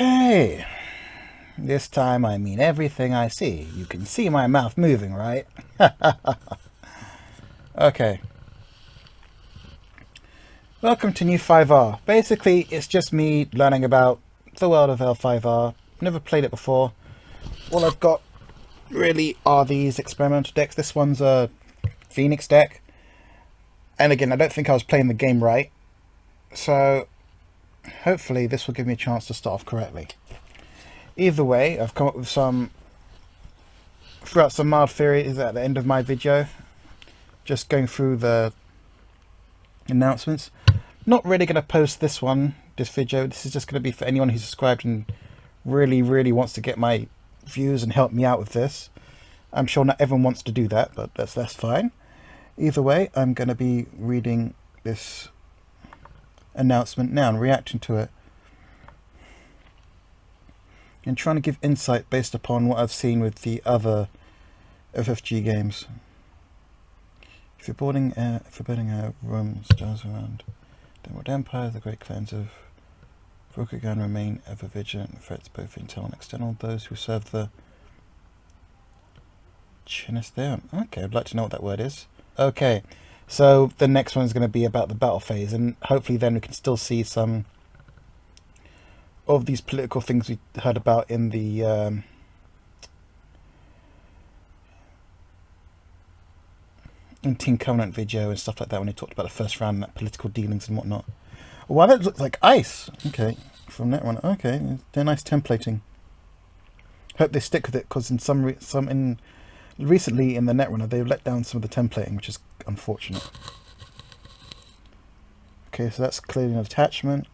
Okay. This time I mean everything I see. You can see my mouth moving, right? Okay. Welcome to l5r. Basically, it's just me learning about the world of l5r. Never played it before. All I've got really are these experimental decks. This one's a Phoenix deck. And again, I don't think I was playing the game right. So, hopefully this will give me a chance to start off correctly. Either way, I've come up with some mild theories at the end of my video. Just going through the announcements. Not really going to post this video. This is just going to be for anyone who's subscribed and really wants to get my views and help me out with this. I'm sure not everyone wants to do that, but that's fine. Either way, I'm going to be reading this announcement now and reacting to it, and trying to give insight based upon what I've seen with the other FFG games. If you're building a room stars around the World Empire, the great clans of Rokugan remain ever vigilant, threats both internal and external. Those who serve the Chinestheon. Okay, I'd like to know what that word is. Okay, so the next one is going to be about the battle phase, and hopefully then we can still see some of these political things we heard about in the in Team Covenant video and stuff like that, when he talked about the first round and that political dealings and whatnot. Wow, that looks like ice. Okay, from that one. Okay, they're nice templating. Hope they stick with it, because in recently in the Netrunner they've let down some of the templating, which is unfortunate. Okay, so that's clearly an attachment.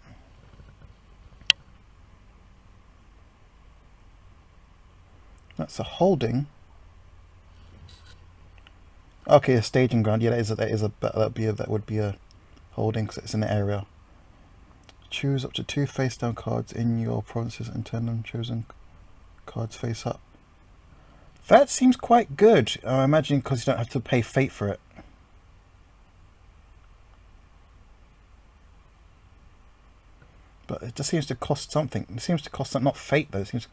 That's a holding. Okay, a staging ground. Yeah, that would be a holding, because it's an area. Choose up to 2 face down cards in your provinces and turn them chosen cards face up. That seems quite good. I imagine because you don't have to pay fate for it. But it just seems to cost something. It seems to cost not fate though. It seems to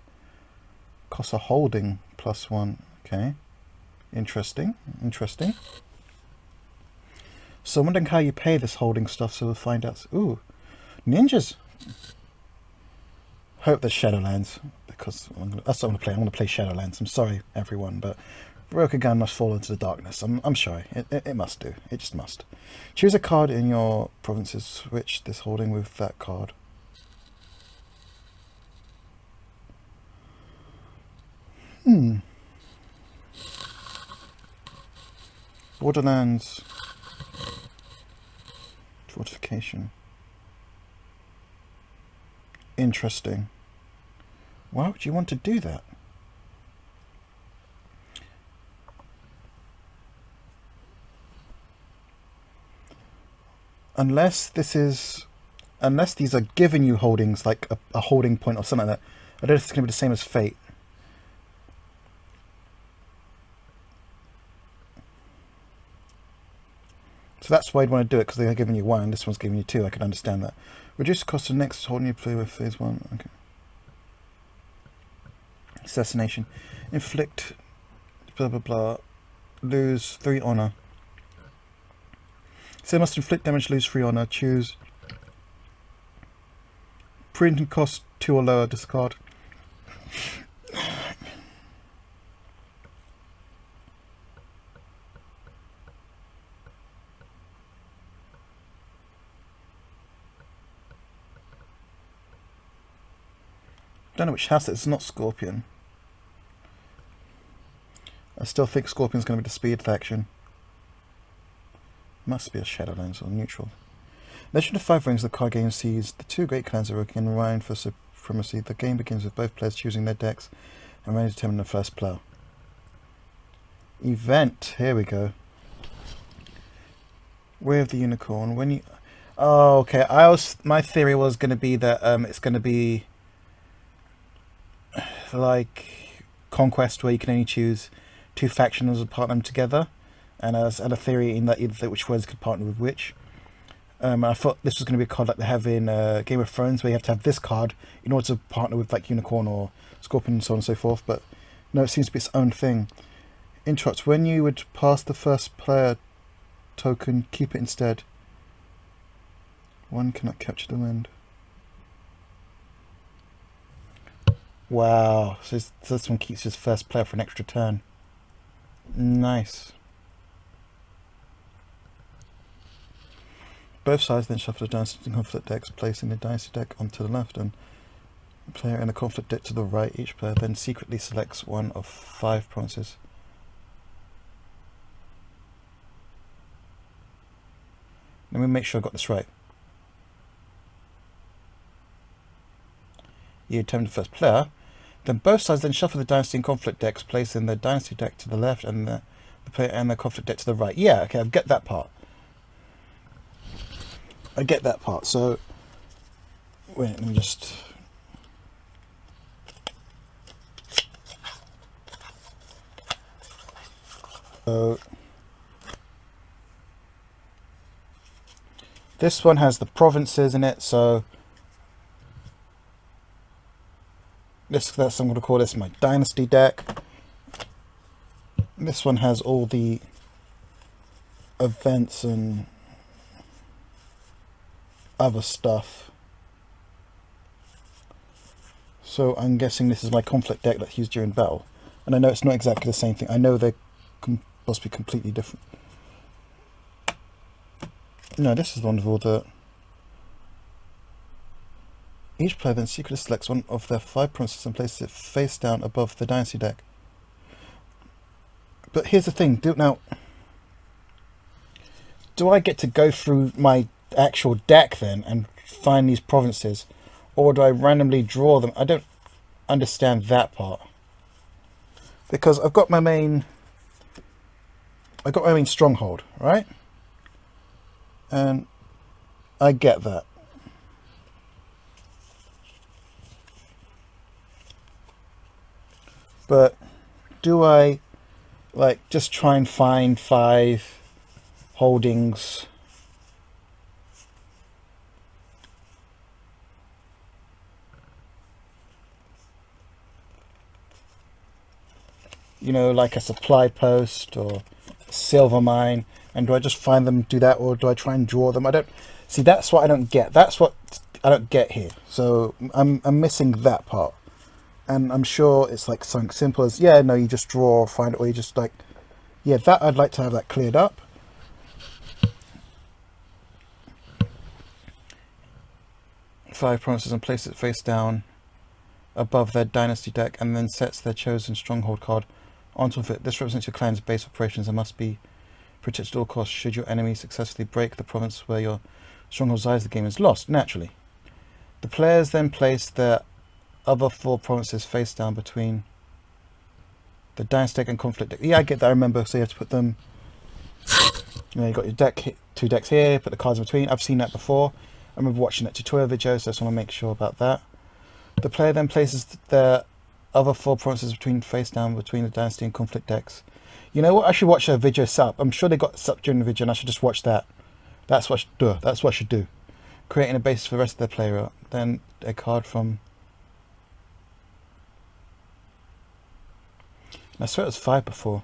cost a holding +1. Okay. Interesting. So I'm wondering how you pay this holding stuff, so we'll find out. Ooh, ninjas. Hope there's Shadowlands, because that's what I'm going to play. I'm going to play Shadowlands. I'm sorry, everyone, but Rokugan must fall into the darkness. I'm sorry. It must do. It just must. Choose a card in your provinces. Switch this holding with that card. Borderlands. Fortification. Interesting. Why would you want to do that? Unless these are giving you holdings, like a holding point or something like that. I don't know if it's going to be the same as Fate. So that's why I'd want to do it, because they're giving you 1 and this one's giving you 2. I can understand that. Reduce the cost of next holding you play with phase 1. Okay. Assassination. Inflict blah blah blah. Lose 3 honor. So must inflict damage, lose 3 honor. Choose. Printing cost 2 or lower, discard. Don't know which house it's not Scorpion. I still think Scorpion's going to be the speed faction. Must be a Shadowlands or neutral. Legend of 5 Rings, the card game sees the 2 great clans are working in Ryan for supremacy. The game begins with both players choosing their decks and ready to determine the first player. Event. Here we go. Way of the Unicorn. When you... Oh, okay. My theory was going to be that it's going to be like Conquest, where you can only choose 2 factions and partner them together, and as a theory in that either which words could partner with which. I thought this was going to be a card like they have in Game of Thrones, where you have to have this card in order to partner with like Unicorn or Scorpion and so on and so forth. But no, it seems to be its own thing. Interrupts. When you would pass the first player token, keep it instead. One cannot capture the wind. Wow. So this one keeps his first player for an extra turn. Nice. Both sides then shuffle the Dynasty Conflict decks, placing the Dynasty deck onto the left and the player in the Conflict deck to the right. Each player then secretly selects one of 5 provinces. Let me make sure I got this right. You determine the first player. Then both sides then shuffle the Dynasty and Conflict decks, placing the Dynasty deck to the left and the player and the Conflict deck to the right. Yeah, okay, I get that part. I get that part. So, wait, let me just... So, this one has the provinces in it, so that's I'm going to call this my Dynasty deck. This one has all the events and other stuff. So I'm guessing this is my Conflict deck that's used during battle. And I know it's not exactly the same thing. I know they must be completely different. No, this is the one with all the... Each player then secretly selects one of their 5 provinces and places it face down above the Dynasty deck. But here's the thing. Do I get to go through my actual deck then and find these provinces, or do I randomly draw them? I don't understand that part, because I've got my main stronghold, right? And I get that. But do I like just try and find 5 holdings? You know, like a supply post or a silver mine, and do I just find them, do that, or do I try and draw them? I don't see. That's what I don't get. That's what I don't get here. So I'm missing that part, and I'm sure it's like something simple as, yeah, no, you just draw or find it, or you just like, yeah, that I'd like to have that cleared up. Five provinces and place it face down above their Dynasty deck, and then sets their chosen stronghold card onto it. This represents your clan's base operations and must be protected at all costs. Should your enemy successfully break the province where your stronghold resides, the game is lost, naturally. The players then place their other 4 provinces face down between the Dynasty deck and Conflict deck. Yeah, I get that, I remember. So you have to put them, you know, you've got your deck, 2 decks here, put the cards in between. I've seen that before. I remember watching that tutorial video, so I just want to make sure about that. The player then places their other 4 provinces face down between the Dynasty and Conflict decks. You know what? I should watch a video set up. I'm sure they got set up during the video, and I should just watch that. That's what I should do. That's what I should do. Creating a basis for the rest of their player. Then a card from... I swear it was 5 before.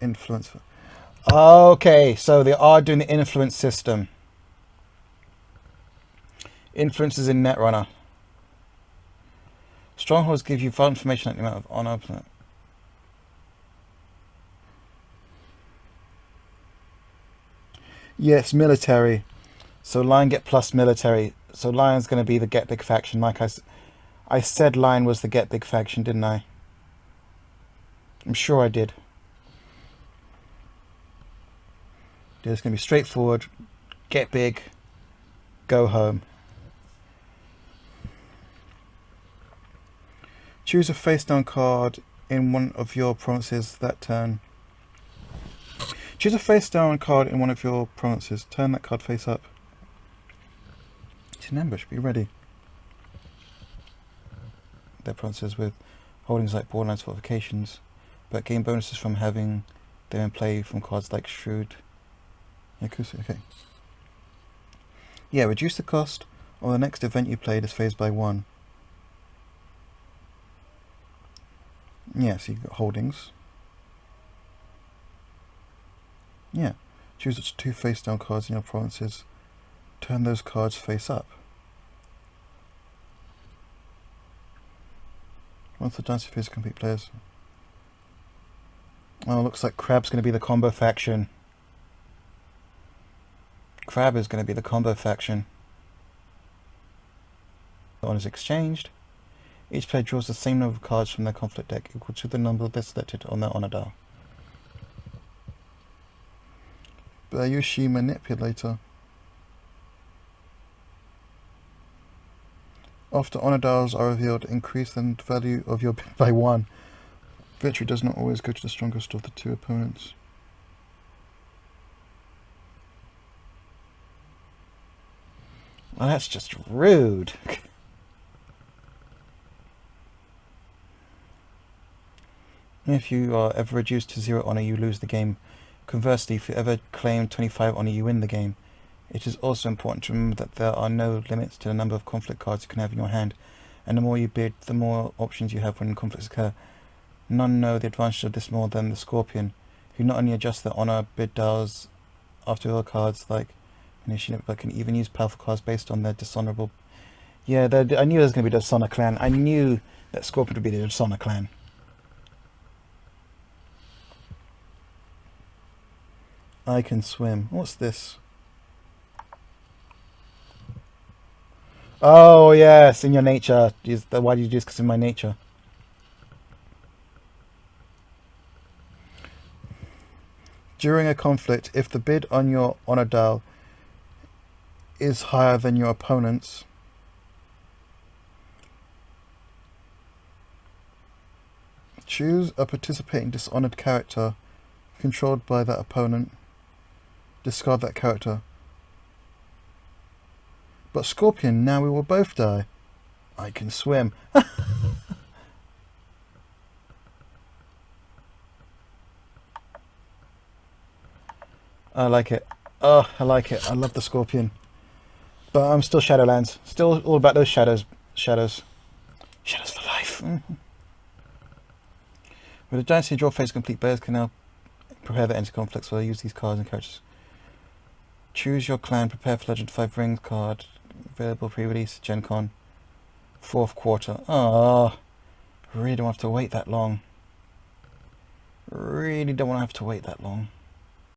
Influence. Okay, so they are doing the influence system. Influences in Netrunner. Strongholds give you vital information like the amount of honor. Yes, military. So Lion get plus military. So Lion's going to be the get big faction. Like I said Lion was the get big faction, didn't I? I'm sure I did. It's going to be straightforward. Get big. Go home. Choose a face down card in one of your provinces that turn. Choose a face down card in one of your provinces. Turn that card face up. It's an ambush. Be ready. Their provinces with holdings like borderlands fortifications, but gain bonuses from having them in play from cards like Shrewd Yakuza, okay. Yeah, reduce the cost of the next event you play this phase by 1. Yeah, so you've got holdings. Yeah. Choose which 2 face down cards in your provinces. Turn those cards face up. Once the dynasty phase is complete, players. Oh, looks like Crab's going to be the combo faction. Crab is going to be the combo faction. The one is exchanged. Each player draws the same number of cards from their conflict deck equal to the number they selected on their honor dial. Bayushi Manipulator. After honor dials are revealed, increase the value of your bid by 1. Victory does not always go to the strongest of the 2 opponents. Well, that's just rude. If you are ever reduced to 0 honor, you lose the game. Conversely, if you ever claim 25 honor, you win the game. It is also important to remember that there are no limits to the number of conflict cards you can have in your hand, and the more you bid, the more options you have when conflicts occur. None know the advantage of this more than the Scorpion, who not only adjusts their honor bid dials after other cards like Initiative, but can even use powerful cards based on their dishonorable... Yeah, I knew it was going to be the Dishonor clan. I knew that Scorpion would be the Dishonor clan. I can swim. What's this? Oh, yes, in your nature. Why do you do this? Because in my nature. During a conflict, if the bid on your honor dial is higher than your opponent's, choose a participating dishonored character controlled by that opponent. Discard that character. But Scorpion, now we will both die. I can swim. I like it. Oh, I like it. I love the Scorpion. But I'm still Shadowlands. Still all about those shadows. Shadows. Shadows for life. With the Dynasty draw phase complete, players can now prepare their enter conflicts while they use these cards and characters. Choose your clan. Prepare for Legend 5 Rings card. Available pre-release. Gen Con. 4th quarter. Oh, really don't have to wait that long. Really don't want to have to wait that long.